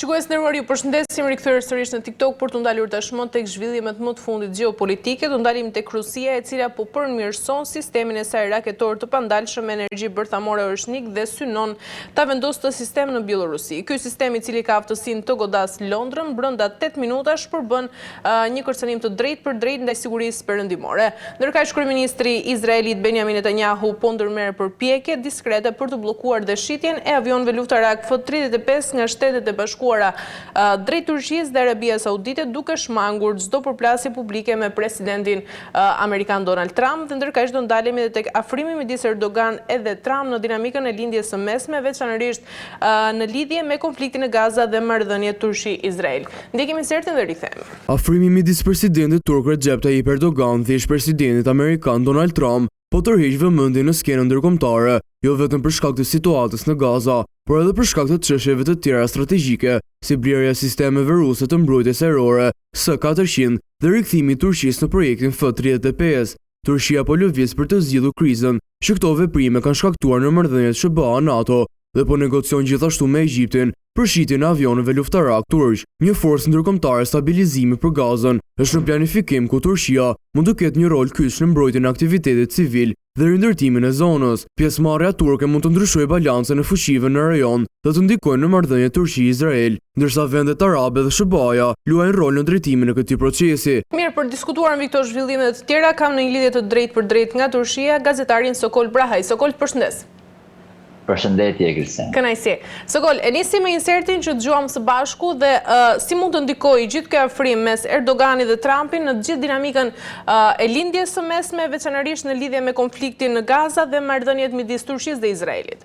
Shikues nderuar, ju përshëndesim, rikthyer sërish në TikTok për të ndalur tashmë tek zhvillimet më të fundit gjeopolitike. Do ndalim tek Rusia, e cila po përmirëson sistemin e saj raketor të pandalshëm me energji bërthamore orëshnik dhe synon ta vendosë të sistem në Bielorusi. Ky sistem, i cili ka aftësinë të godasë Londrën, brenda 8 minutash përbën një kërcënim të drejtë për drejtë ndaj sigurisë perëndimore. Ndërkaq kryeministri izraelit Benjamin Netanyahu po ndërmerr përpjekje diskrete për të bllokuar dëshitjen e avionëve luftarak F-35 nga Shtetet e Bashkuara drejt Turqisë dhe Arabia Saudite, duke shmangur çdo përplasje publike me presidentin amerikan Donald Trump. Dhe ndërkaq do ndalemi edhe tek afrimi midis Erdogan edhe Trump në dinamikën e lindjes së mesme, veçanërisht në lidhje me konfliktin e Gaza dhe marrëdhëniet Turqi-Izrael. Ndjekim insertin dhe rikthehemi. Afrimi midis presidentit turk Recep Tayyip Erdogan dhe presidentit amerikan Donald Trump po tërheq vëmendjen në skenën ndërkombëtare, jo vetëm për shkak të situatës në Gaza, por edhe për shkak të çështjeve të tjera strategjike, si blerja e sistemeve ruse të mbrojtjes ajrore S-400 dhe rikthimi i Turqisë në projektin F-35. Turqia po lëviz për të zgjidhur krizën, që këto veprime kanë shkaktuar në marrëdhëniet SBA-NATO dhe po negocion gjithashtu me Egjiptin për shitjen e avionëve luftarak turq. Një forcë ndërkombëtare stabilizimi për Gazën është në planifikim, ku Turqia mund të ketë një rol kyç në mbrojtjen e aktivitetit civil dhe rindërtimin e zonës. Pjesëmarrja turke mund të ndryshojë balancën e fuqive në rajon dhe të ndikojë në marrëdhëniet Turqi-Izrael, ndërsa vendet arabe dhe SBA-ja luajnë rol në drejtimin e këtij procesi. Mirë, për diskutuar mbi këto zhvillime të tjera, kam në një lidhje të drejtë për drejtë nga Turqia gazetarin Sokol Brahaj. Sokol, përshëndes. Përshëndetje, Kristen. Kënaqësi. Sokol, e nisi me insertin që dëgjuam së bashku dhe si mund të ndikojë gjithë ky afrim mes Erdoganit dhe Trumpit në gjithë dinamikën e lindjes së mesme, veçanërisht në lidhje me konfliktin në Gaza dhe marrëdhëniet midis Turqisë dhe Izraelit?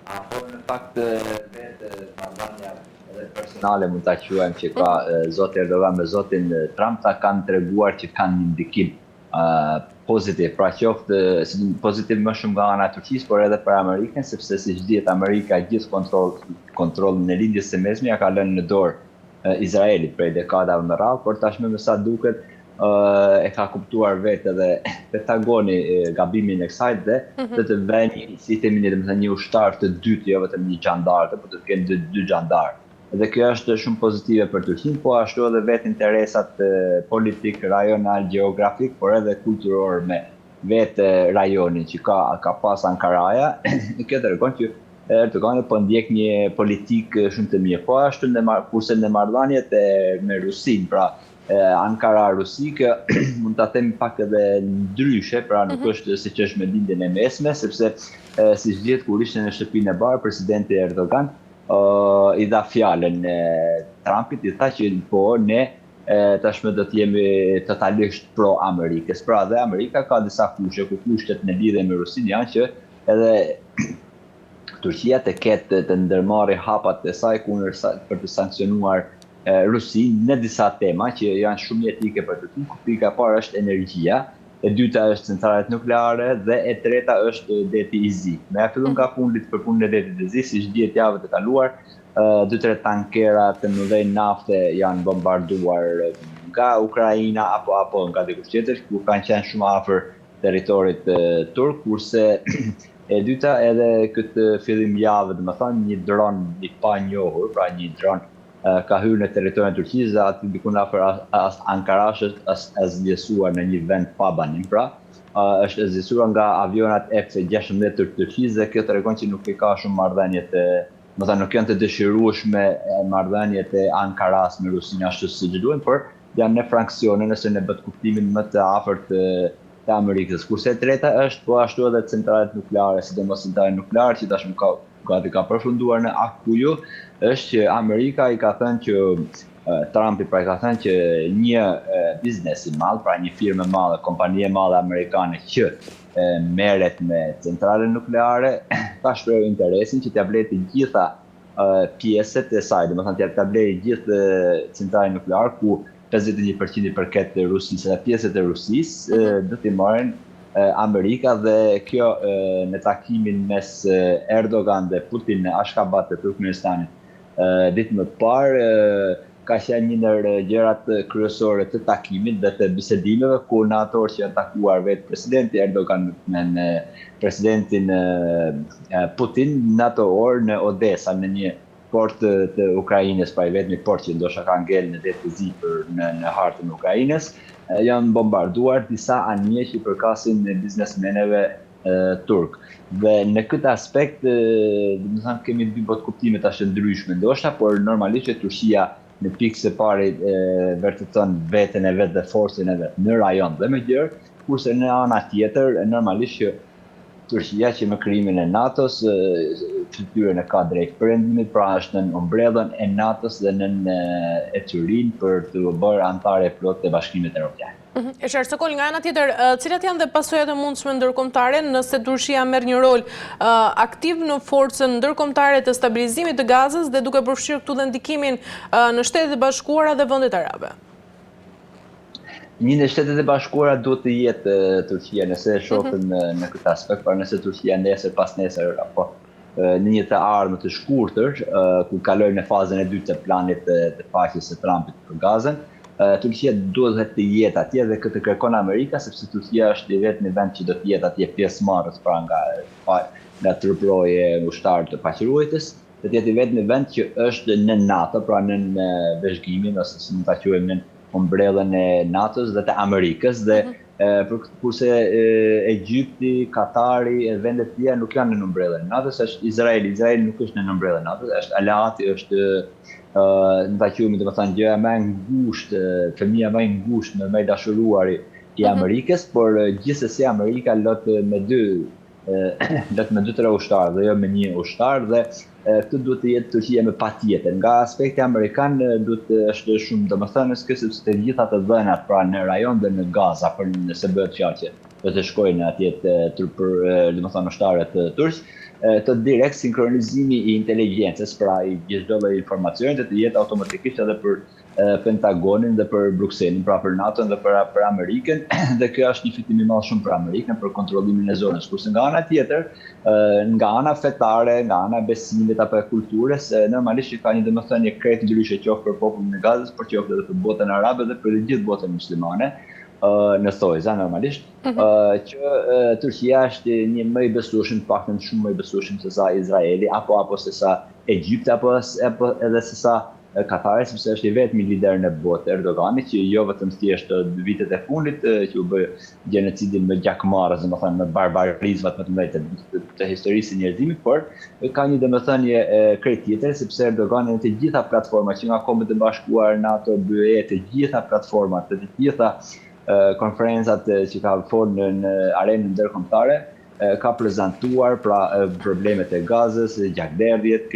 Apo në fakt vetë marrëdhënia edhe personale mund ta quajmë që ka zoti Erdogan me zotin Trump, ta kanë treguar që kanë një ndikim pozitiv, pra qoftë pozitiv më shumë nga ana e Turqisë, por edhe për Amerikën, sepse siç dihet Amerika gjithë kontrollin e lindjes së mesme ja ka lënë në dorë Izraelit prej dekadave me radhë, por tashmë me sa duket e ka kuptuar vetë edhe Pentagoni gabimin e kësaj dhe të vënë si themi një ushtar të dytë, jo vetëm një xhandar, por të kenë dy xhandar. Dhe kjo është shumë pozitive për Turqinë, po ashtu edhe vetë interesat politik, rajonal, gjeografik, por edhe kulturor me vetë rajonin që ka pas Ankaraja. Kjo tregon që Erdogani po ndjek një politikë shumë të mirë. Po ashtu kurse në marrëdhëniet me Rusinë, pra Ankara-Rusi, që mund ta them pak edhe ndryshe, pra nuk është siç është me lindjen e mesme, sepse siç dihet kur ishte në shtëpinë e bardhë presidenti Erdogan i dha fjalën Trumpit, i tha që po ne tashmë do të jemi totalisht pro-Amerikës. Pra dhe Amerika ka disa kushte, ku kushtet në lidhje me Rusinë janë që edhe Turqia të ketë të ndërmarrë hapat e saj për të sankcionuar Rusinë në disa tema që janë shumë jetike për Turqinë, ku pika e parë është energjia, e dyta është centralet nukleare dhe e treta është deti i Zi. Me fillon nga fundit për punën e detit të Zi, siç dihet javët e kaluar, 2-3 tankera të mëdhenj nafte janë bombarduar nga Ukraina apo nga dikush tjetër, ku kanë qenë shumë afër territorit turk, kurse e dyta edhe këtë fillim javë, domethënë një dron i panjohur, pra një dron ka hyrë në territorin e Turqisë dhe aty diku afër Ankarash është zgjesuar në një vend pa banim, pra është zgjesuar nga avionat F-16 të Turqisë dhe kjo tregon që nuk i ka shumë marrëdhëniet, domethënë nuk janë të dëshirueshme marrëdhëniet e Ankaras me Rusinë ashtu siç duhen, por janë në fraksione nëse ne bët kuptimin më të afërt të Amerikës. Kurse e treta është po ashtu edhe centralet nukleare, sidomos centrale nukleare që tashmë ka përfunduar në Akuju, është që Amerika i ka thënë që Trumpi pra i ka thënë që një biznes i madh, pra një firmë e madhe, kompani e madhe amerikane që merret me centrale nukleare, ka shprehur interesin që t'ia blejë të gjitha pjesët e saj, domethënë t'ia blejë gjithë centrale nukleare ku 51% i përket Rusisë dhe pjesët e Rusisë do t'i marrin Amerika, dhe kjo në takimin mes Erdogan dhe Putin në Ashgabat të Turkmenistanit ditë më parë ka qenë një ndër gjërat kryesore të takimit dhe të bisedimeve, ku në ato orë që janë takuar vetë presidenti Erdogan me presidentin Putin në ato orë në Odessa, në një port të Ukrainës, pra i vetmi port që ndoshta ka ngel në det të zipër në hartën e Ukrainës, janë bombarduar disa anije që përkasin biznesmeneve turk. Dhe në këtë aspekt, kemi dy botkuptime tash të ndryshme ndoshta, por normalisht që Turqia në pikë së pari vërteton veten e vet dhe forcën e vet në rajon dhe më gjerë, kurse në ana tjetër normalisht që Turqia që me krijimin e NATO-s fytyrën e ka drejt perëndimit, pra është në umbrellën e NATO-s dhe në etyrin për të bërë antare plot të Bashkimit Evropian. E qartë Sokol, nga ana tjetër, cilat janë dhe pasojat e mundshme ndërkombëtare nëse Turqia merr një rol aktiv në forcën ndërkombëtare të stabilizimit të Gazës dhe duke përfshirë këtu dhe ndikimin në Shtetet e Bashkuara dhe vendet arabe? Një në Shtetet e Bashkuara duhet të jetë Turqia nëse e shohim në këtë aspekt, por nëse Turqia nesër pas nesër apo në një të ardhmë të shkurtër, ku kalojmë në fazën e dytë të planit të paqes së Trumpit për Gazën, Turqia duhet të jetë atje dhe këtë kërkon Amerika, sepse Turqia është i vetmi vend që do të jetë atje pjesëmarrës pra nga truproje ushtar të paqëruesjes, do të jetë i vetmi vend që është në NATO, pra në vëzhgimin ose si mund ta quajmë në umbrellën e NATO-s dhe të Amerikës dhe kurse Egjipti, Katari e vendet tjera nuk janë në umbrellën e NATO-s, është Izraeli nuk është në umbrellën e NATO-s, është aleati, është në ta quajmë domethënë gjëja më e ngushtë, fëmia më e ngushtë, më e dashuruari i Amerikës, por gjithsesi Amerika lot me dy tre ushtarë dhe jo me një ushtar dhe këtë duhet të jetë Turqia me patjetër. Nga aspekti amerikan duhet është shumë domethënës sepse të gjitha të dhënat pra në rajon dhe në Gaza për nëse bëhet fjalë që do të shkojnë atje domethënë ushtarët turq, të direkt sinkronizimi i inteligjencës, pra i çdo lloji informacioni të jetë automatikisht edhe për Pentagonin dhe për Brukselin, pra për NATO dhe për Amerikën, dhe kjo është një fitim i madh shumë për Amerikën për kontrollimin e zonës. Kurse nga ana tjetër, nga ana fetare, nga ana besimit apo e kulturës, normalisht që ka një domethënie krejt ndryshe qoftë për popullin e Gazës, por qoftë edhe për botën arabe dhe për gjithë botën muslimane. Në thojza normalisht, që Turqia është një më i besueshëm, të paktën shumë më i besueshëm se sa Izraeli, apo se sa Egjipti, apo edhe se sa Katari, sepse është i vetmi lider në botë, Erdogani, që jo vetëm thjesht vitet e fundit që u bë gjenocidin me gjakmarrës, domethënë me barbarizmat më të mëdha të historisë së njerëzimit, por ka një domethënie krejt tjetër, sepse Erdogani në të gjitha platformat që nga Kombet e Bashkuar, NATO, BE, të gjitha platformat, të gjitha konferencat që ka folë në arenën ndërkombëtare, ka prezantuar pra problemet e Gazës, gjakderdhjet,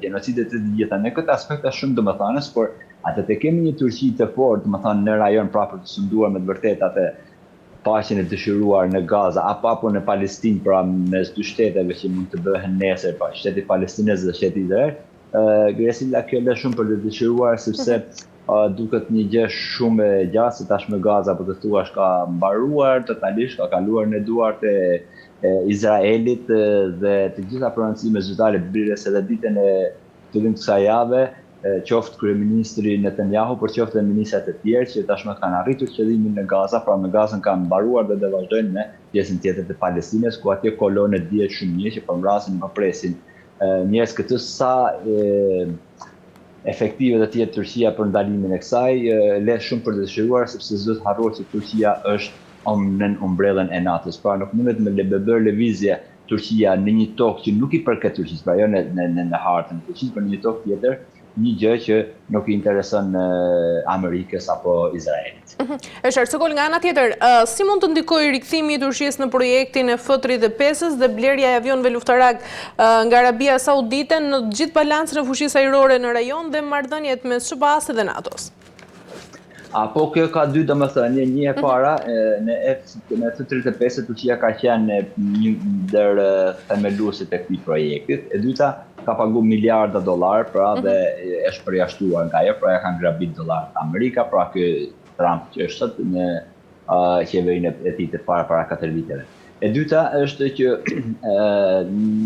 gjenocidet e gjitha. Në këtë aspekt është shumë domethënës, por atë të kemi një Turqi të fortë, domethënë në rajon pra për të sunduar me të vërtetë atë paqen e dëshiruar në Gaza apo në Palestinë, pra mes dy shteteve që mund të bëhen nesër, pra shteti palestinez dhe shteti Izrael, Gresila kjo lë shumë për të dëshiruar sepse duket një gjë shumë e gjatë, se tashmë Gaza po të thuash ka mbaruar totalisht, ka kaluar në duart e Izraelit dhe të gjitha prononcimet zyrtare bires edhe ditën e fillim të kësaj jave, qoftë kryeministri Netanyahu, por qoftë edhe ministrat e tjerë që tashmë kanë arritur qëllimin në Gaza, pra në Gazën kanë mbaruar dhe do vazhdojnë me pjesën tjetër të Palestinës, ku atje kolonet dihet shumë mirë që po mbrasin më presin njerëz këtu sa efektive dhe tjetë Turqia për ndalimin e kësaj, le shumë për të dëshiruar, sepse s'do të harrohet se Turqia është në umbrellën e NATO-s. Pra nuk mundet me bërë lëvizje Turqia në një tokë që nuk i përket Turqisë, pra jo në hartën e Turqisë, por në një tokë tjetër, një gjë që nuk i intereson Amerikës apo Izraelit. E qartë, Sokol, nga ana tjetër, si mund të ndikojë rikthimi i Turqisë në projektin e F-35 dhe blerja e avionëve luftarak nga Arabia Saudite në gjithë balancin e fuqisë ajrore në rajon dhe marrëdhëniet mes SBA-s dhe NATO-s? Apo kjo ka dy domethënie, një e para në F-35 Turqia ka qenë një ndër themeluesit e këtij projekti, e dyta ka pagu miliarda dollar, pra dhe është përjashtuar nga ajo, pra ja kanë grabit dollar Amerika, pra ky Trump që është sot në qeverinë e tij të para 4 viteve. E dyta është që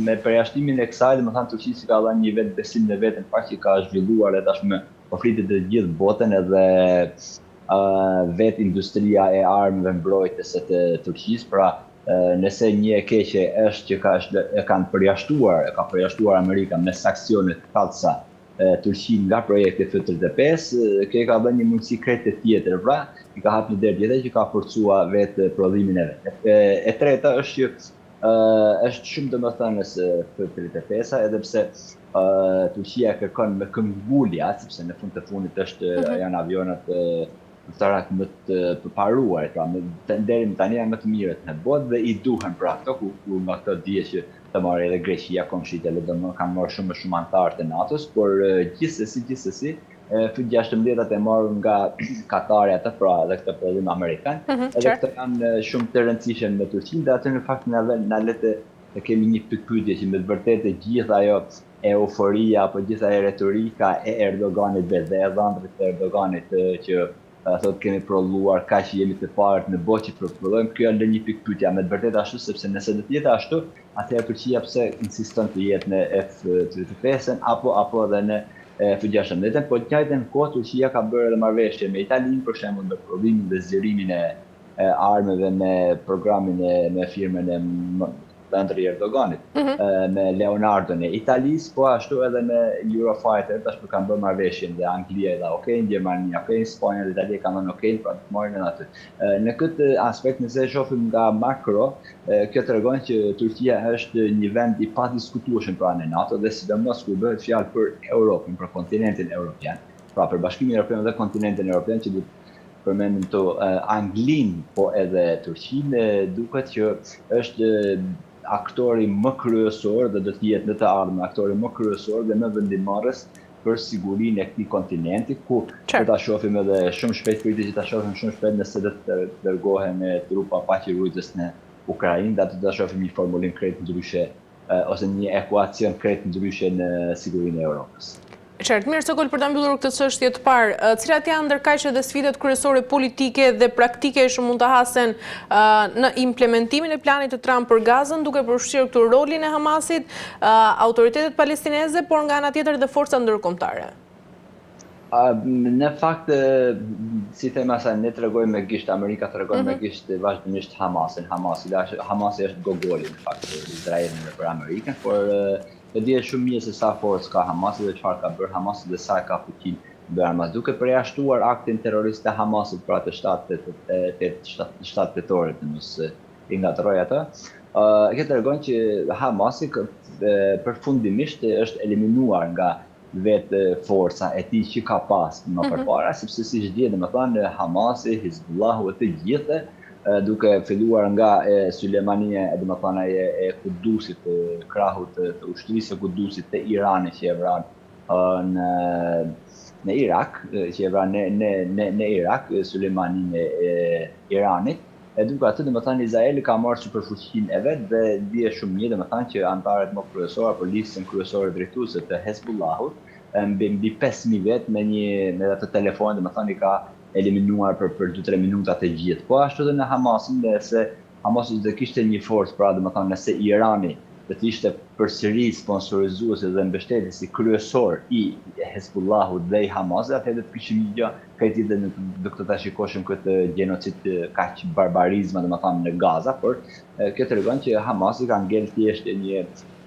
me përjashtimin e kësaj, domethënë Turqia si ka dhënë një vetë besim në veten, fakt që ka zhvilluar edhe tashmë ofritet të gjithë botën edhe vetë industria e armëve mbrojtëse të Turqisë, pra Nëse një e keqe është që ka përjashtuar Amerika me sanksione të thellësa Turqinë nga projekti F-35, kjo ka dhënë një mundësi krete tjetër, pra i ka hapur një derë tjetër që ka forcuar vetë prodhimin e vet. E treta është që është shumë domethënës F-35, edhe pse Turqia kërkon me këmbgulja, sepse në fund të fundit janë avionat ushtarak më të përparuar, pra deri më tani janë më të mirët në botë dhe i duhen pra ato ku nga këto dihet që të marrë edhe Greqia, Komshit, edhe domethënë kanë marrë shumë antarë të NATO-s, por gjithsesi F-16 e marrë nga Katari atë, pra edhe këtë prodhim amerikan, edhe këto janë shumë të rëndësishëm në Turqinë, dhe atë në fakt na le të kemi një pyetje që me të vërtetë gjithë ajo euforia apo gjithë ajo retorika e Erdoganit dhe dhëndrit e Erdoganit që thotë kemi prodhuar kaq jemi të parët në botë që prodhojmë, kjo është një pikë pyetje, me të vërtetë ashtu, sepse nëse do të jetë ashtu, atëherë Turqia pse insiston të jetë në F-35 apo edhe në F-16, por në të njëjtën kohë Turqia ka bërë edhe marrëveshje me Italinë, për shembull, në prodhimin dhe zgjerimin e armëve me programin me firmën e Andrej Erdoganit, me Leonardo në Italis, po ashtu edhe me Eurofighter, tashmë kanë bërë marrëveshjen dhe Anglia dhe okej, Gjermania okej, Spanja dhe Italia kanë thënë okej, pra të marrin edhe aty. Në këtë aspekt, nëse shohim nga makro, kjo tregon që Turqia është një vend i padiskutueshëm pranë NATO dhe sidomos kur bëhet fjalë për Europën, për kontinentin evropian, pra për Bashkimin Evropian dhe kontinentin evropian, që përmendim të Anglinë, po edhe Turqinë, duket që është aktori më kryesor dhe do të jetë në të ardhmen aktori më kryesor dhe më vendimmarrës për sigurinë e këtij kontinenti, ku do ta shohim edhe shumë shpejt, që ta shohim shumë shpejt nëse do të dërgohen trupa paqëruese në Ukrainë, do ta shohim një formulim krejt ndryshe ose një ekuacion krejt ndryshe në sigurinë e Europës. Qartë, mirë Sokol, për të mbyllur këtë çështje të parë, cilat janë ndërkaq edhe sfidat kryesore politike dhe praktike që mund të hasen në implementimin e planit të Trump për Gazën, duke përfshirë këtu rolin e Hamasit, autoritetet palestineze, por nga ana tjetër dhe forca ndërkombëtare? Në fakt, si thema sa ne tregojmë me gisht, Amerika tregon me gisht vazhdimisht Hamasin. Hamasi është gogoli në fakt Izraelin për Amerikën, por e dihet shumë mirë se sa forcë ka Hamasi dhe çfarë ka bërë Hamasi dhe sa ka fuqi bërë Hamas, duke përjashtuar aktin terrorist të Hamasit pra të 7 tetorit, mos i ngatroj atë. Kjo tregon që Hamasi përfundimisht është eliminuar nga vetë forca e tij që ka pas më përpara, sepse siç dihet, domethënë Hamasi, Hizbullahu e të gjithë, duke filluar nga Sulejmania, domethënë e Kudusit, krahut të ushtrisë së Kudusit të Iranit që e vran në Irak, që e vran në Irak, Sulejmanin e Iranit. Duke atë, domethënë Izraeli ka marrë superfuqinë e vet dhe dihet shumë mirë, domethënë që antarët më kryesorë apo listën kryesore drejtuese të Hezbollahut, mbi 5000 vet me atë telefon, domethënë i ka eliminuar për 2-3 minuta të gjithë. Po ashtu edhe në Hamasin, se Hamasi do kishte një forcë, pra domethënë nëse Irani do të ishte përsëri sponsorizues dhe mbështetës kryesor i Hezbollahut dhe i Hamasit, atëherë do të kishim një gjë krejt dhe do të ta shikoshim këtë gjenocid kaq barbarizma domethënë në Gaza, por kjo tregon që Hamasi ka ngel thjesht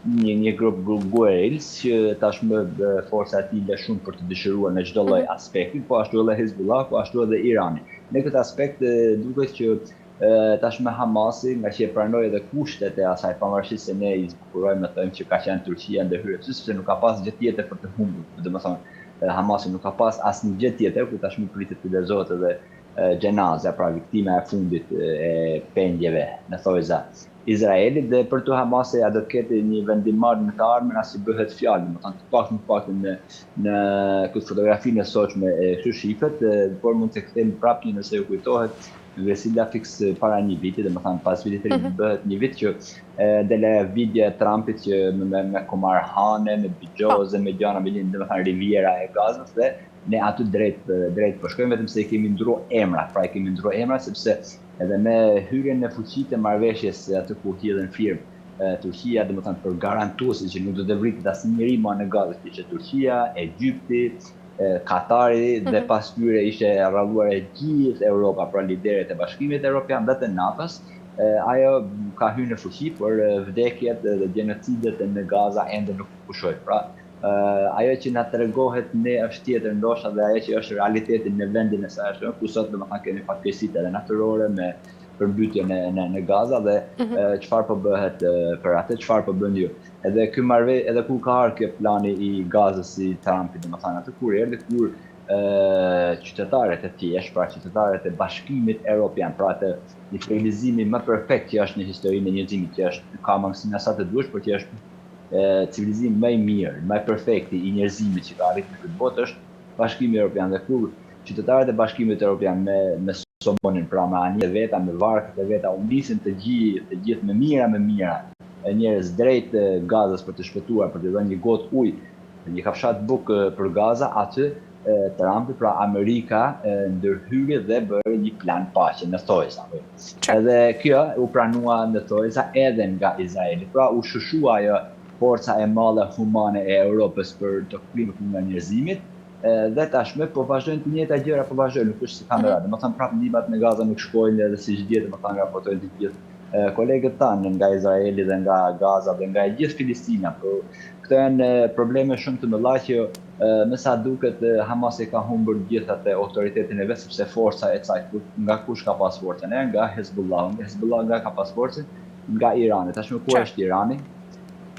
një grup guerrills që tashmë forcat e tij shumë për të dëshiruar në çdo lloj aspekti, po ashtu edhe Hezbollah, po ashtu edhe Irani. Në këtë aspekt duket që tashmë Hamasi, nga që e pranoi edhe kushtet e asaj, pavarësisht se ne i zbukurojmë të thëmë që ka qenë Turqia ndërhyrë, sepse nuk ka pas gjë tjetër për të humbur. Domethënë Hamasi nuk ka pas asnjë gjë tjetër, ku tashmë pritet të lezohet edhe gjenaza, pra viktima e fundit e pendjeve në thojza Izraelit, dhe për të Hamasi do të ketë një vendimmarrje në të ardhmen as i bëhet fjalë, domethënë të paktën në këtë fotografinë e sotshme e këtyre shifet, por mund të kthejmë prapë nëse ju kujtohet Vesila Fix para një viti, domethënë pas vitit të ri bëhet një vit që dele video e Trumpit që me Komar Hane, me Bijoze, me gjana me linë, domethënë Riviera e Gazës, dhe ne aty drejt po shkojmë, vetëm se i kemi ndruar emra, pra i kemi ndruar emra sepse edhe me hyrjen në fuqi të marrëveshjes aty ku hidhen firmë Turqia, domethënë për garantuesi që nuk do të vritet asnjëri më në Gazë, ishte Turqia, Egjipti, Katari dhe pas tyre ishte rralluar e gjithë Europa, pra liderët e Bashkimit Evropian dhe të NATO-s, ajo ka hyrë në fuqi, por vdekjet dhe genocidet në Gaza ende nuk pushojnë. Pra, ajo që na tregohet ne është tjetër ndoshta dhe ajo që është realiteti në vendin e saj është, ku sot domethënë kemi fatkeqësitë edhe natyrore me përmbytje në Gaza dhe çfarë po bëhet për atë, çfarë po bën ju. Edhe ky edhe ku ka ardhur kjo plani i Gazës si Trumpi, domethënë atë kur erdhi kur qytetarët e thjeshtë, pra qytetarët e Bashkimit Evropian, pra atë liberalizimi më perfekt që është në historinë e njerëzimit, që është ka mangësinë sa të duash, por që është civilizimi më i mirë, më perfekt i njerëzimit që ka arritur në këtë botë është Bashkimi Evropian. Dhe kur qytetarët e Bashkimit Evropian me somonin, pra me anijë veta, me varkët e veta, u nisin të gjithë me mira njerëz drejt Gazës për të shpëtuar, për të dhënë një gotë ujë, një kafshat bukë për Gaza, aty Trumpi, pra Amerika, ndërhyri dhe bëri një plan paqe në thojza. Edhe kjo u pranua në thojza edhe nga Izraeli, pra u shushua ajo forca e madhe humane e Europës për të kthyer nga njerëzimit, dhe tashmë po vazhdojnë të njëjta gjëra, po vazhdojnë, nuk është si kamera. Domethënë prapë ndihmat në Gaza nuk shkojnë edhe siç dihet, domethënë raportojnë të gjithë kolegët tanë nga Izraeli dhe nga Gaza dhe nga gjithë Filistina. Po këto janë probleme shumë të mëdha që me sa duket Hamasi ka humbur gjithë atë autoritetin e vet, sepse forca e saj nga kush ka pas forcën? Nga Hezbollah nga ka pas forcën? Nga Irani. Tashmë ku është Irani?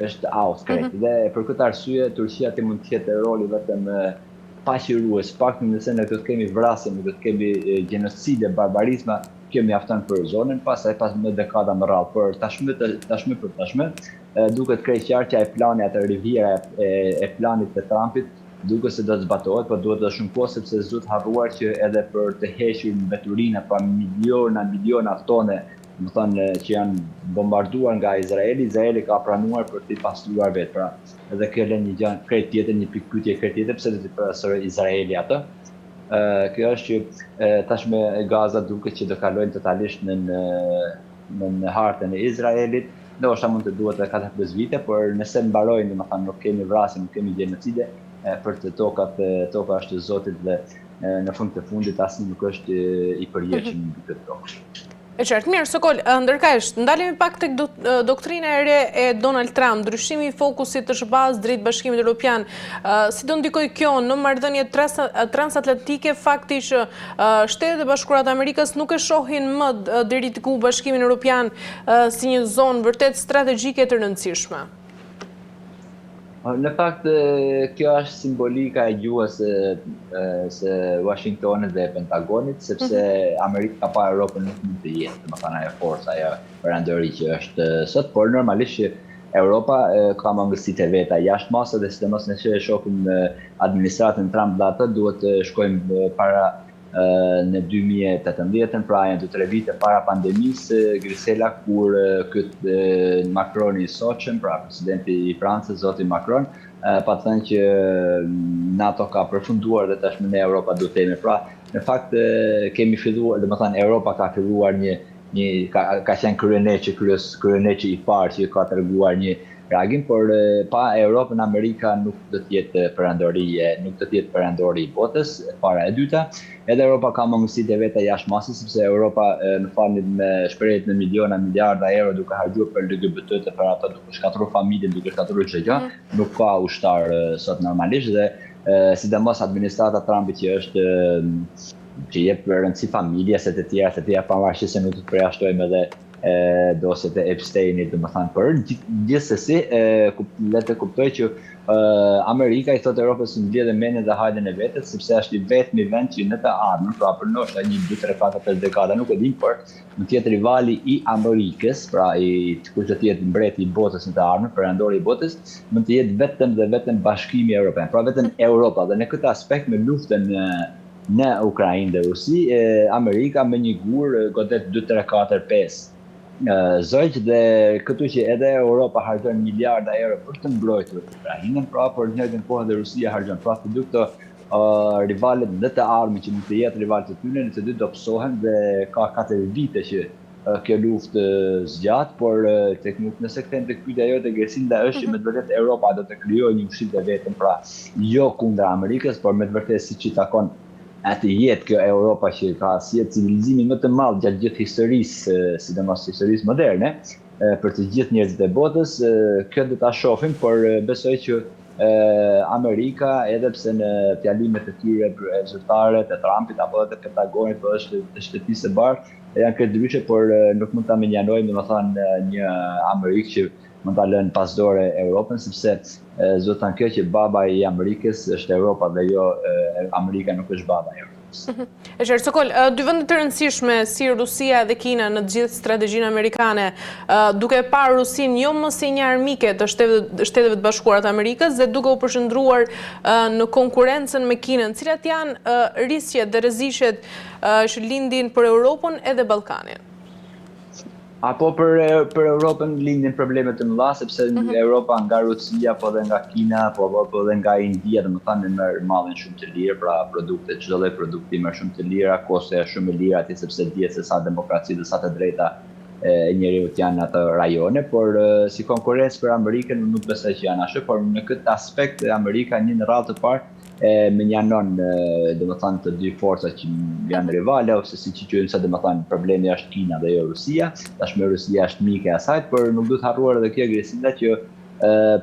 Është krejt. Dhe për këtë arsye Turqia ti mund të ketë roli vetëm paqërues, pak nëse ne do të kemi vrasje, do të kemi gjenocide, barbarizma, kjo mjafton për zonën, pastaj pas në dekada më radh, por tashmë duket krejt qartë që ai plani atë riviera e planit të Trumpit duket se do të zbatohet, por duhet të shumë kohë sepse s'do të harruar që edhe për të hequr mbeturina pa miliona tone, domethënë që janë bombarduar nga Izraeli ka pranuar për t'i pastruar vetë. Pra, edhe kjo lën një gjë krejt tjetër, një pikë pyetje krejt tjetër, pse do të përsëri Izraeli atë? Kjo është që tashmë Gaza duket që do kalojnë totalisht në hartën e Izraelit. Ndoshta mund të duhet edhe 4-5 vite, por nëse mbarojnë, domethënë nuk kemi vrasje, nuk kemi genocide, për të toka është e Zotit dhe në fund të fundit asnjë nuk është i përjetshëm mbi këtë tokë. E qartë, mirë, Sokol, ndërkajsht, ndalemi pak tek doktrina e re e Donald Trump, ndryshimi i fokusit të shbaz drejt Bashkimit Evropian. Si do ndikoj kjo në marrëdhëniet transatlantike, fakti që Shtetet e Bashkuara të Amerikës nuk e shohin më deri ku Bashkimin Evropian si një zonë vërtet strategjike të rëndësishme? Në fakt, kjo është simbolika e gjuhës së Washingtonit dhe Pentagonit, sepse Amerika pa Europën nuk mund të jetë, domethënë ajo forca, ajo perandori që është sot, por normalisht që Europa ka mangësitë e veta jashtë masës dhe sidomos nëse e shohim administratën Trump dhe atë duhet të shkojmë para në 2018, pra janë 2-3 vite para pandemisë, Grisela, kur këtë Macron i soqëm, pra presidenti i Francës, zoti Macron, pa të thënë që NATO ka përfunduar dhe tashmë ne Europa do të jemi. Pra, në fakt kemi filluar, domethënë Europa ka filluar ka qenë kryeneçi i parë që ka treguar një reagim, por pa Europën Amerika nuk do të jetë perandori i botës, para e dyta. Edhe Europa ka mangësitë e veta jashtë masës, sepse Europa në falnit me shprehjet në miliarda euro duke harxuar për LGBT, për ata duke shkatruar familjen, duke shkatruar çdo gjë, nuk ka ushtar sot normalisht dhe sidomos administrata Trumpit që jep rëndësi familjes e të tjera pavarësisht se nuk të përjashtojmë edhe dosjet e Epsteinit, domethënë, por gjithsesi le të kuptoj që Amerika i thotë Europës të mbledhë mendjen dhe hajden e vetes, sepse është i vetmi vend që në të ardhmen, pra për ndoshta 1-2-3-4-5 dekada, nuk e dim, por mund të jetë rivali i Amerikës, pra kush do të jetë mbreti i botës në të ardhmen, perandori i botës, mund të jetë vetëm Bashkimi Evropian, pra vetëm Europa. Dhe në këtë aspekt me luftën në Ukrainë dhe Rusi, Amerika me një gur godet 2-3-4-5 zogj dhe këtu që edhe Europa harxhon miliarda euro për të mbrojtur Ukrainën, pra por në njëjtën kohë dhe Rusia harxhon, pra të dy këto rivalet në të ardhmen që mund të jetë rivalët e tyre, të dy do psohen dhe ka 4 vite që kjo luftë zgjat, por nëse kthejmë tek pyetja jote Gersinda, është që me të vërtetë Europa do të krijojë një ushqim të vetëm, pra jo kundër Amerikës, por me të vërtetë siç i takon atë jetë kjo Europa që ka si civilizimi më të madh gjatë gjithë historisë, sidomos historisë moderne, për të gjithë njerëzit e botës, kjo do ta shohim, por besoj që Amerika, edhe pse në fjalimet e tyre zyrtare të Trumpit apo të Pentagonit po është të shtetisë së bardhë, janë këtë ndryshe, por nuk mund ta menjanojmë domethënë një Amerikë që mund ta lënë pas dore Europën, sepse zotan kjo që baba i Amerikës është Europa dhe jo Amerika nuk është baba e Europës. E qartë, Sokol, dy vende të rëndësishme si Rusia dhe Kina në gjithë strategjinë amerikane, duke parë Rusinë jo më si një armike të Shteteve të Bashkuara të Amerikës dhe duke u përshëndruar në konkurrencën me Kinën, cilat janë risjet dhe rrezikët që lindin për Europën edhe Ballkanin? Apo për Europën lindin probleme të mëdha, sepse Europa nga Rusia, po dhe nga Kina, po dhe nga India, domethënë marrin shumë të lirë, pra produkte, çdo lloj produkti merr shumë të lira, koste shumë e lira aty, sepse dihet se sa demokraci dhe sa të drejta e njeriut janë në ato rajone, por si konkurrencë për Amerikën nuk besoj që janë ashtu, por në këtë aspekt Amerika një në radhë të parë menjanon domethënë të dy forcat që janë rivale, ose siç i quajmë sa domethënë problemi është Kina dhe jo Rusia. Tashmë Rusia është mike e asaj, por nuk duhet harruar edhe kjo Gresinda që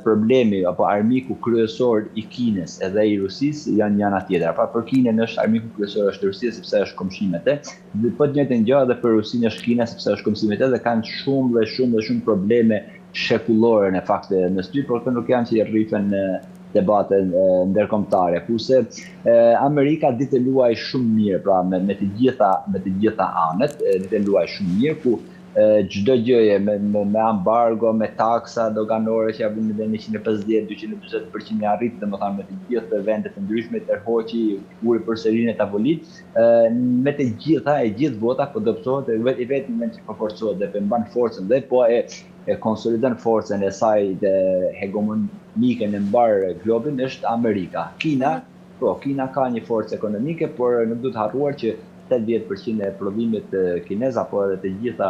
problemi apo armiku kryesor i Kinës edhe i Rusisë janë njëra tjetra. Pra për Kinën është armiku kryesor është Rusia sepse është komshime e tij. Dhe po të njëjtën gjë edhe për Rusinë është Kina sepse është komshime e tij dhe kanë shumë probleme shekullore në fakt në sty, por këto nuk janë që rrifen debate ndërkombëtare, kurse Amerika ditë luaj shumë mirë, pra me të gjitha anët, ditë luaj shumë mirë, ku çdo gjëje me ambargo, me taksa doganore që javën në 150-240% e arrit, domethënë me të gjithë vendet e ndryshme tërhoqi, uri përsërinë tavolit, me të gjithë vota po dobësohet vetëm me që po forcohet dhe mban forcën dhe po e konsolidon forcën e saj dhe hegemonike në mbar globin është Amerika. Kina ka një forcë ekonomike, por nuk duhet harruar që 80% e prodhimit kinez apo edhe të gjitha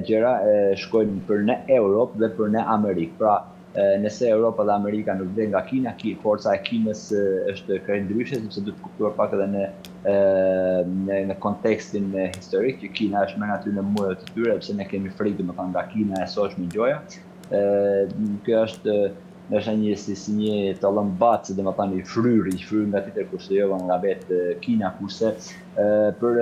gjëra shkojnë për në Europë dhe për në Amerikë. Pra, nëse Europa dhe Amerika nuk vjen nga Kina, forca e Kinës është krejtëndryshe, sepse duhet kuptuar pak edhe në kontekstin historik që Kina është më aty në muret të tyre, pse ne kemi frikë domethënë nga Kina e sotshme gjoja. Kjo është si një tallëmbac, domethënë i fryr nga tjetër kushtojova nga vetë Kina, kurse për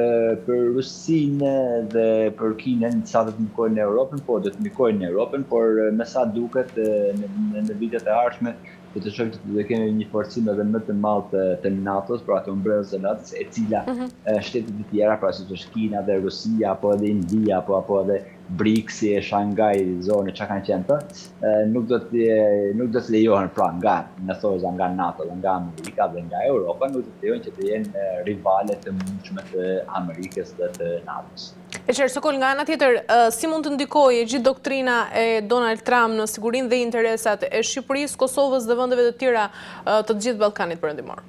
Rusinë dhe për Kinën sa do të mikojnë në Europën, po do të mikojnë në Europën, por me sa duket në vitet e ardhshme do të shohim që do kemi një forcim edhe më të madh të NATO-s, pra të umbrellës së NATO-s, e cila shtetet e tjera, pra si është Kina dhe Rusia, apo edhe India, apo edhe BRICS-i, Shanghai, zone që kanë qenë të, nuk do të lejohen pra nga NATO dhe nga Amerika dhe nga Europa, nuk do të lejohen që të jenë rivale të mundshme të Amerikës dhe të NATO-s. E qartë, Sokol, nga ana tjetër, si mund të ndikojë gjithë doktrina e Donald Trump në sigurinë dhe interesat e Shqipërisë, Kosovës dhe vendeve të tjera të gjithë Ballkanit Perëndimor?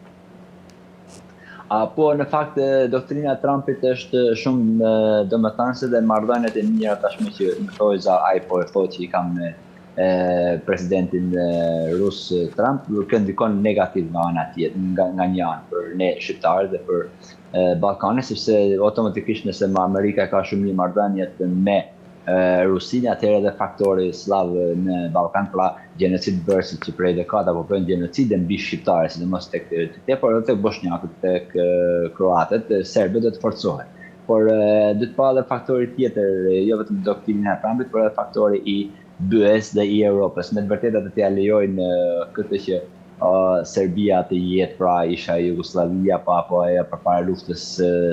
Po, në fakt, doktrina e Trumpit është shumë domethënëse dhe marrëdhëniet e mira tashmë që më thoi za ai po e thotë që i kam me presidentin rus Trump, që ndikon negativ nga ana tjetër, nga një anë për ne shqiptarët dhe për Ballkanin, sepse automatikisht nëse Amerika ka shumë një marrëdhëniet me Rusinë, atëherë edhe faktori slav në Ballkan, pra gjenocid bërësit që prej dekada po bëjnë gjenocide mbi shqiptarë, sidomos tek por edhe tek bosnjakët, tek kroatët, serbët do të forcohen. Por do të pa edhe faktori tjetër, jo vetëm doktrina e Trumpit, por edhe faktori i BE-s dhe i Europës. Me të vërtetë të lejojnë këtë që Serbia të jetë pra isha Jugoslavia apo përpara luftës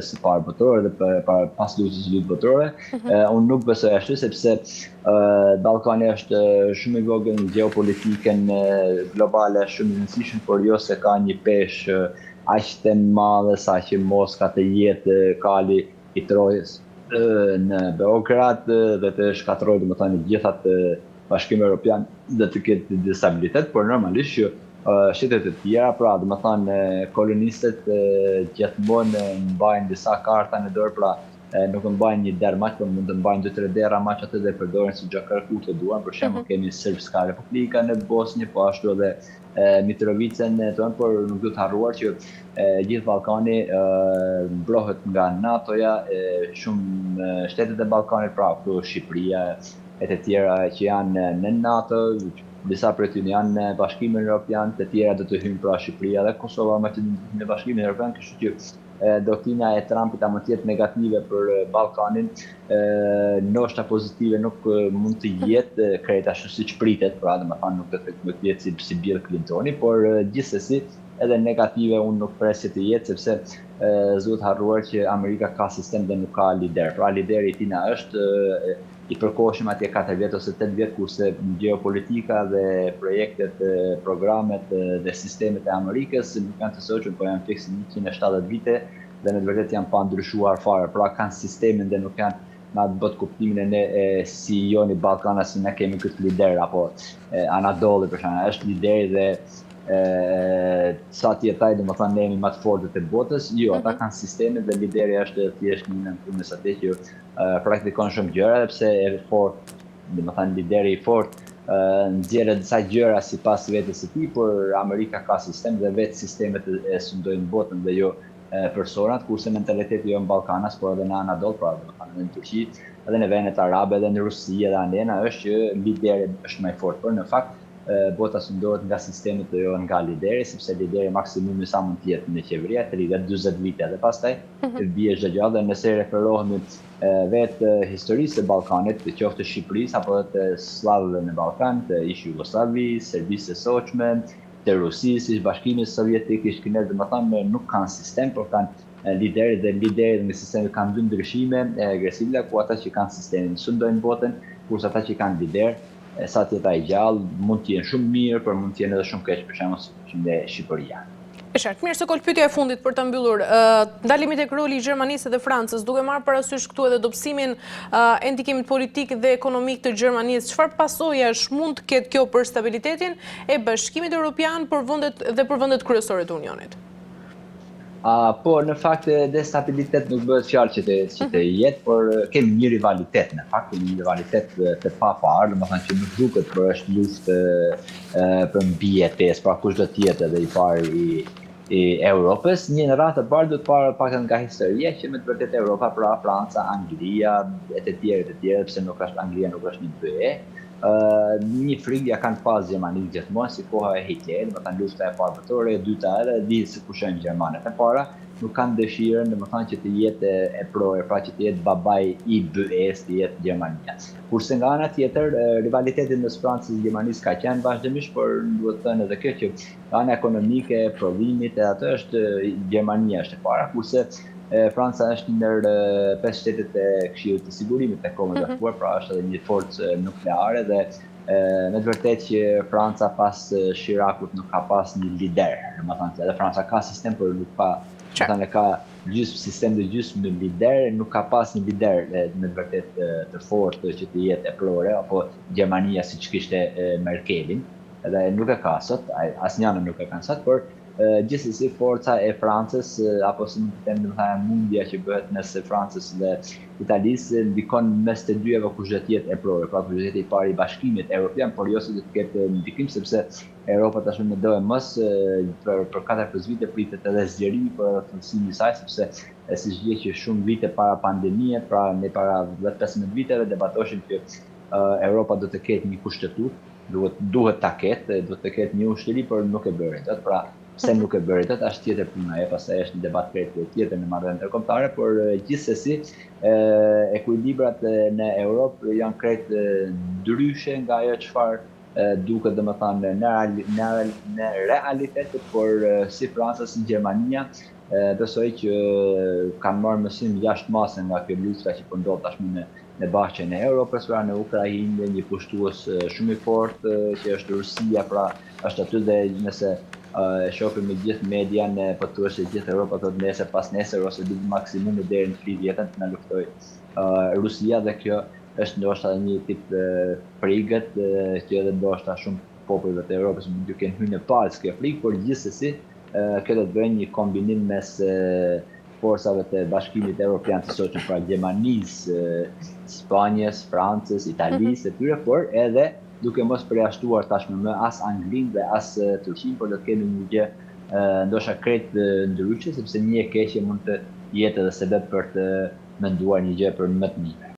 së parë botërore dhe pas luftës së dytë botërore. Unë nuk besoj ashtu, sepse Ballkani është shumë i vogël në gjeopolitikën globale, shumë i rëndësishëm, por jo se ka një peshë aq të madhe sa që Moska të jetë kali i Trojës në Beograd dhe të shkatërrojë domethënë gjithat Bashkimi Evropian dhe të ketë destabilitet, por normalisht që shtetet e tjera, pra domethënë kolonistët gjithmonë mbajnë disa karta në dorë, pra nuk mbajnë një derë maq, por mund të mbajnë 2-3 dera maq atë dhe përdoren si gjakërku të duan. Për shembull, kemi Srpska Republika në Bosnjë, po ashtu edhe Mitrovicën tonë, por nuk duhet harruar që gjithë Ballkani mbrohet nga NATO-ja, shumë shtetet e Ballkanit, pra këtu Shqipëria e të tjera që janë në NATO, disa prej tyre janë në Bashkimin Evropian, të tjera do të hyjnë pra Shqipëria dhe Kosova në Bashkimin Evropian, kështu që doktrina e Trumpit mund të jetë negative për Ballkanin, ndoshta pozitive nuk mund të jetë krejt ashtu siç pritet, pra domethënë nuk do të jetë si Bill Clintoni, por gjithsesi edhe negative unë nuk pres të jetë, sepse duhet harruar që Amerika ka sistem dhe nuk ka lider. Pra lideri i tij është i përkohshëm atje 4 vjet ose 8 vjet, kurse geopolitika dhe projektet, programet dhe sistemet e Amerikës nuk janë të soqur, po janë fikse 170 vite dhe në të vërtetë janë pa ndryshuar fare. Pra kanë sistemin dhe nuk janë në atë botë kuptimin e CEO-ni Ballkana si ne kemi këtë lider, apo Anadolli për shembull, është lideri dhe sa tjetaj dhe më thënë ne jemi më të fortët e botës, jo, ata kanë sisteme dhe lideri është thjesht një nënpunës atë që praktikon shumë gjëra, dhe pse e fort, dhe më thënë lideri i fort, nxjerrë disa gjëra sipas vetes së tij, por Amerika ka sistem dhe vetë sistemet e sundojnë botën dhe jo personat, kurse mentaliteti jo në Ballkanas, por edhe në Anadol, pra edhe në Turqi, edhe në vendet arabe, edhe në Rusi, edhe andena, është që lideri është më i fortë, por në fakt bota sundohet nga sistemet dhe jo nga lideri, sepse lideri maksimumi sa mund të jetë në qeveria, 30-40 vite, dhe pastaj bie çdo gjë, dhe nëse referohemi vetë historisë së Ballkanit, të qoftë Shqipërisë apo të slavëve në Ballkan, të ish Jugosllavisë, Serbisë së Soçme, të Rusisë, ish Bashkimit Sovjetik, ish Kinezë, domethënë nuk kanë sistem, por kanë lideri dhe lideri në sistemi kanë dy ndryshime agresive, ku ata që kanë sistemin sundojnë botën, kurse ata që kanë lider sa tjeta i gjallë, mund të jenë shumë mirë, por mund të jenë edhe shumë keq, për shembull si në Shqipëria. E qartë, mirë, Sokol, pyetja e fundit për të mbyllur. Ndalimi tek roli i Gjermanisë dhe Francës, duke marrë parasysh këtu edhe dobësimin e ndikimit politik dhe ekonomik të Gjermanisë, çfarë pasojash mund të ketë kjo për stabilitetin e Bashkimit Evropian për vendet kryesore të Unionit? Po, në fakt, destabilitet nuk bëhet fjalë që të jetë, por kemi një rivalitet, në fakt, një rivalitet të paparë, domethënë që nuk duket, por është luftë për mbijetesë, pra kush do të jetë edhe i pari i Europës. Një në radhë të parë do të parë pak nga historia që me të vërtetë Europa, pra Franca, Anglia, e të tjerë, pse nuk është Anglia, nuk është një BE. Një frikë ja kanë pas Gjermanisë gjithmonë si koha e Hitlerit, domethënë lufta e parë botërore, e dyta edhe di se kush janë gjermanët. E para nuk kanë dëshirën, domethënë që të jetë e prorë, pra që të jetë babai i BE-s, të jetë Gjermania. Kurse nga ana tjetër, rivaliteti mes Francës dhe Gjermanisë ka qenë vazhdimisht, por duhet të thënë edhe kjo që ana ekonomike, prodhimit e atë është Gjermania është e para, kurse Franca është ndër 5 shtetet e Këshillit të Sigurimit të Kombeve të Bashkuara, pra është edhe një forcë nukleare dhe me të vërtetë që Franca pas Shirakut nuk ka pas një lider. Domethënë edhe Franca ka sistem, por nuk ka, domethënë ka sistem dhe gjysmë lider, nuk ka pas një lider me të vërtetë të fortë që të jetë e prore, apo Gjermania siç kishte Merkelin, edhe nuk e ka sot, asnjëna nuk e kanë sot, por gjithsesi forca e Francës, apo si mund të them domethënë mundja që bëhet mes Francës dhe Italisë, ndikon mes të dyve kush do të jetë e prorë, pra kush do të jetë i pari i Bashkimit Evropian, por jo se do të ketë ndikim, sepse Europa tashmë më do e mos për 4-5 vite pritet edhe zgjerimi për funksionin e saj, sepse siç vjen që shumë vite para pandemisë, pra ne para 15 viteve debatoshim që Europa do të ketë një kushtetues, duhet ta ketë, do të ketë një ushtri, por nuk e bëri dot, pra pse nuk e bëri dot, është tjetër puna e pastaj është një debat tjetër në marrëdhënie ndërkombëtare, por gjithsesi ekuilibrat në Europë janë krejt ndryshe nga ajo çfarë duket domethënë në realitet, por si Franca si Gjermania besoj që kanë marrë mësim jashtëmase nga kjo lufta që po ndodh tashmë në bashkën e Europës, pra në Ukrainë, një pushtues shumë i fortë që është Rusia, pra është aty dhe nëse shohim me gjithë median, po thuhet se gjithë Europa thotë nesër pas nesër ose deri maksimumi deri në 30 jetën të na luftoj Rusia, dhe kjo është ndoshta një tip frikët që edhe ndoshta shumë popujve të Europës mund të kenë hyrë në palës kjo frikë, por gjithsesi kjo do të bëjë një kombinim mes forcave të Bashkimit Evropian të Shoqur, pra Gjermanisë, Spanjës, Francës, Italisë, e tyre, por edhe duke mos përjashtuar tashmë më as Anglinë dhe as Turqinë, por do të kemi një gjë ndoshta krejt ndryshe, sepse një e keqe mund të jetë edhe sebeb për të menduar një gjë për më të mirë.